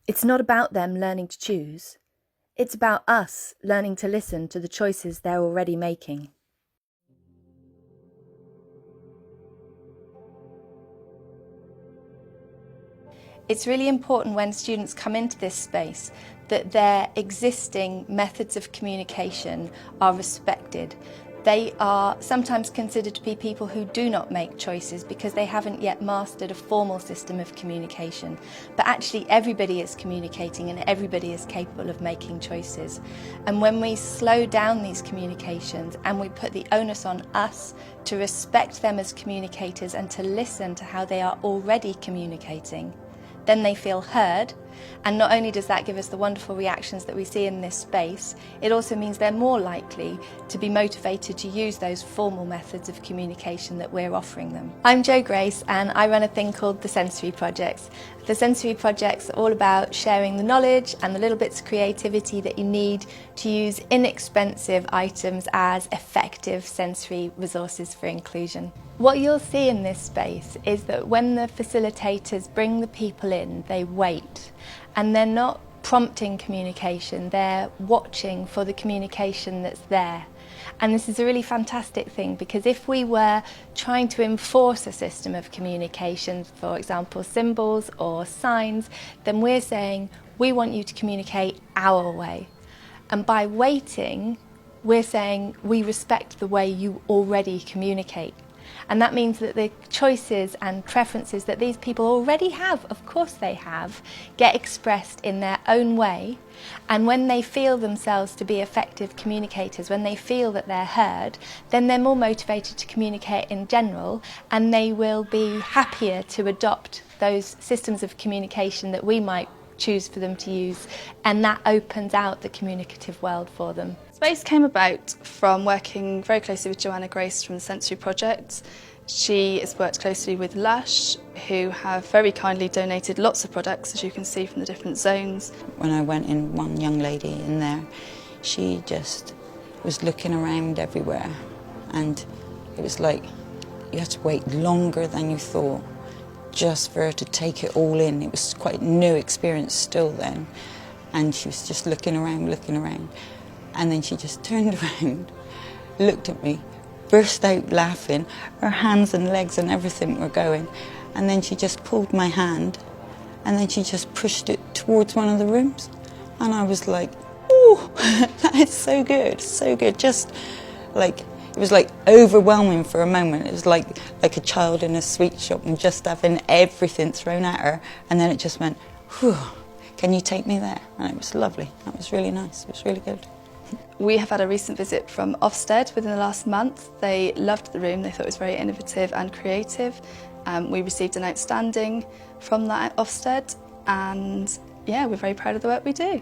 It's not about them learning to choose. It's about us learning to listen to the choices they're already making. It's really important when students come into this space that their existing methods of communication are respected. They are sometimes considered to be people who do not make choices because they haven't yet mastered a formal system of communication. But actually everybody is communicating and everybody is capable of making choices. And when we slow down these communications and we put the onus on us to respect them as communicators and to listen to how they are already communicating, then they feel heard, and not only does that give us the wonderful reactions that we see in this space, it also means they're more likely to be motivated to use those formal methods of communication that we're offering them. I'm Jo Grace and I run a thing called the Sensory Projects. The Sensory Projects are all about sharing the knowledge and the little bits of creativity that you need to use inexpensive items as effective sensory resources for inclusion. What you'll see in this space is that when the facilitators bring the people in, they wait, and they're not prompting communication, they're watching for the communication that's there. And this is a really fantastic thing, because if we were trying to enforce a system of communication, for example symbols or signs, then we're saying we want you to communicate our way. And by waiting, we're saying we respect the way you already communicate. And that means that the choices and preferences that these people already have, of course they have, get expressed in their own way. And when they feel themselves to be effective communicators, when they feel that they're heard, then they're more motivated to communicate in general, and they will be happier to adopt those systems of communication that we might choose for them to use, and that opens out the communicative world for them. Space came about from working very closely with Joanna Grace from the Sensory Project. She has worked closely with Lush, who have very kindly donated lots of products, as you can see from the different zones. When I went in, one young lady in there, she just was looking around everywhere, and it was like you had to wait longer than you thought just for her to take it all in. It was quite a new experience still then, and she was just looking around, and then she just turned around, looked at me, burst out laughing, her hands and legs and everything were going, and then she just pulled my hand, and then she just pushed it towards one of the rooms, and I was like, oh, that is so good, just like, it was like overwhelming for a moment. It was like a child in a sweet shop and just having everything thrown at her, and then it just went, whew, can you take me there? And it was lovely. That was really nice. It was really good. We have had a recent visit from Ofsted within the last month. They loved the room. They thought it was very innovative and creative. We received an outstanding from that Ofsted, and yeah, we're very proud of the work we do.